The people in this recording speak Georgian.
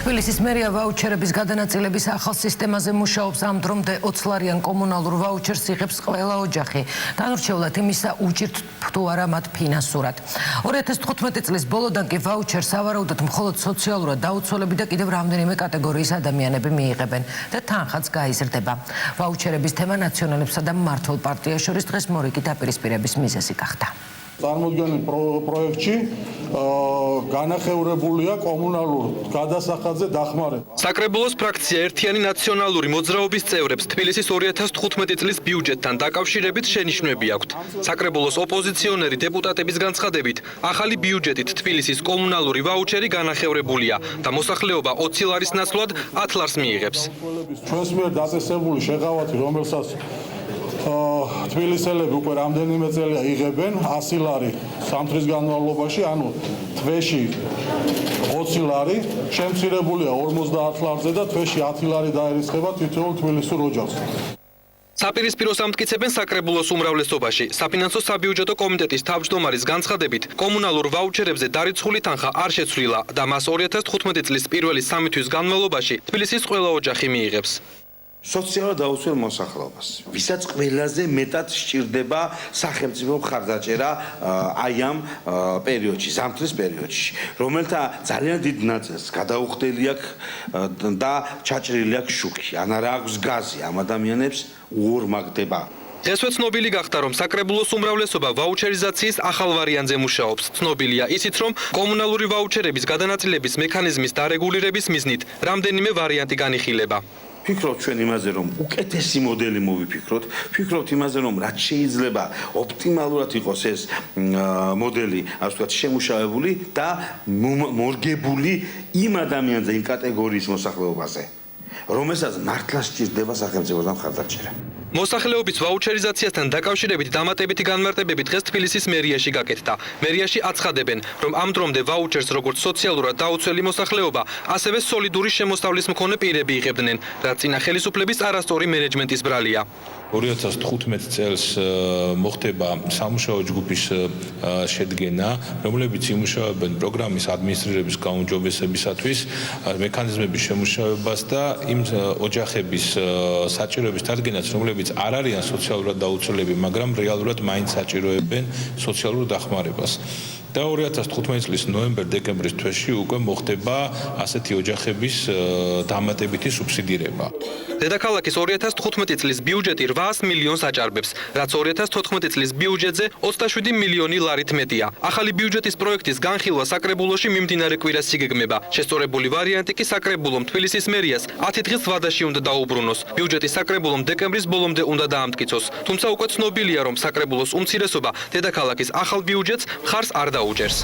თბილისის მერია ვაუჩერების გადანაწილების ახალ სისტემაზე მუშაობს. ამ დრომდე 20 ლარიან კომუნალურ ვაუჩერს იღებს ყველა ოჯახი. განურჩევლად იმისა, უჭირთ თუ არა მათ ფინანსურად. 2015 წლის ბოლოდან კი ვაუჩერს სავარაუდოდ მხოლოდ სოციალურად დაუცველები და კიდევ რამდენიმე კატეგორიის ადამიანები მიიღებენ და თანხაც გაიზრდება. ვაუჩერების თემა ნაციონალებსა და მმართველ პარტიას შორის დღეს მორიგი დაპირისპირების მიზეზი გახდა. წარმოდგენილ პროექტში განახევრებულია კომუნალურ გადასახადზე დახმარება. საკრებულოს ფრაქცია ერთიანი ნაციონალური მოძრაობის წევრებს თბილისის 2015 წლის ბიუჯეტთან დაკავშირებით შენიშვნები აქვთ. საკრებულოს ოპოზიციონერი დეპუტატების განცხადებით, ახალი ბიუჯეტით თბილისის კომუნალური ვაუჩერი განახევრებულია და მოსახლეობა 20 ლარის ნაცვლად 10 ლარს მიიღებს. ჩვენს მიერ დაწესებული შეღავათი, რომელსაც თბილისელები უკვე რამდენიმე წელია იღებენ 100 ლარი 3 თვის განმავლობაში, ანუ თვეში 20 ლარი, შემცირებულია 50 ლარზე და თვეში 10 ლარი დაერიცხება თითოეულ თბილისურ ოჯახს. საპირისპიროს ამტკიცებენ საკრებულოს უმრავლესობაში. საფინანსო საბიუჯეტო კომიტეტის თავმჯდომარის განცხადებით, კომუნალურ ვაუჩერებზე დარიცხული თანხა არ შეცვლილა და მას 2015 წლის პირველი 3 თვის განმავლობაში თბილისის ყველა ოჯახი მიიღებს. სოციალურად დაუცველ მოსახლეობას, ვისაც ყველაზე მეტად სჭირდება სახელმწიფო მხარდაჭერა აი ამ პერიოდში, ზამთრის პერიოდში, რომელთა ძალიან დიდ ნაწილს გადაუხდელი აქვს და ჩაჭრილი აქვს შუქი, ან არა აქვს გაზი, ამ ადამიანებს უორმაგდება. დღესვე ცნობილი გახდა, რომ საკრებულოს უმრავლესობა ვაუჩერიზაციის ახალ ვარიანტზე მუშაობს. ცნობილია ისიც, რომ კომუნალური ვაუჩერების გადანაწილების მექანიზმის დარეგულირების მიზნით რამდენიმე ვარიანტი განიხილება. ფიქრობთ ჩვენ იმაზე, რომ უკეთესი მოდელი მოვიფიქროთ, ფიქრობთ იმაზე, რომ რაც შეიძლება ოპტიმალურად იყოს ეს მოდელი, ასე ვთქვათ, შემუშავებული და მორგებული იმ ადამიანზე, იმ კატეგორიის მოსახლეობაზე, რომელსაც მართლა სჭირდება სახელმწიფოდან მხარდაჭერა. მოსახლეობის ვაუჩერიზაციასთან დაკავშირებით დამატებითი განმარტებები დღეს თბილისის მერიაში გაკეთდა. მერიაში აცხადებენ, რომ ამ დრომდე ვაუჩერს როგორც სოციალურად დაუცველი მოსახლეობა, ასევე სოლიდური შემოსავლის მქონე პირები იღებდნენ, რაც წინა ხელისუფლების არასწორი მენეჯმენტის ბრალია. 2015 წელს მოხდება სამუშაო ჯგუფის შედგენა, რომლებიც იმუშავებენ პროგრამის ადმინისტრირების გაუმჯობესებისათვის, მექანიზმების შემუშავებას და იმ ოჯახების საჭიროების დადგენას, რომლებიც არ არიან სოციალურად დაუცველები, მაგრამ რეალურად მაინც საჭიროებენ სოციალურ დახმარებას. და 2015 წლის ნოემბერ-დეკემბრის თვეში უკვე მოხდება ასეთი ოჯახების დამატებითი სუბსიდირება. დედაქალაქის 2015 წლის ბიუჯეტი 800 მილიონს აჭარბებს, რაც 2014 წლის ბიუჯეტზე 27 მილიონი ლარით მეტია. ახალი ბიუჯეტის პროექტის განხილვა საკრებულოში მიმდინარე კვირას იგეგმება. შესწორებული ვარიანტი კი საკრებულომ თბილისის მერიას 10 დღის ვადაში უნდა დაუბრუნოს. ბიუჯეტი საკრებულომ დეკემბრის ბოლომდე უნდა დაამტკიცოს. თუმცა უკვე ცნობილია, რომ საკრებულოს უმცირესობა დედაქალაქის ახალ ბიუჯეტს მხარს არ დაუჭერს.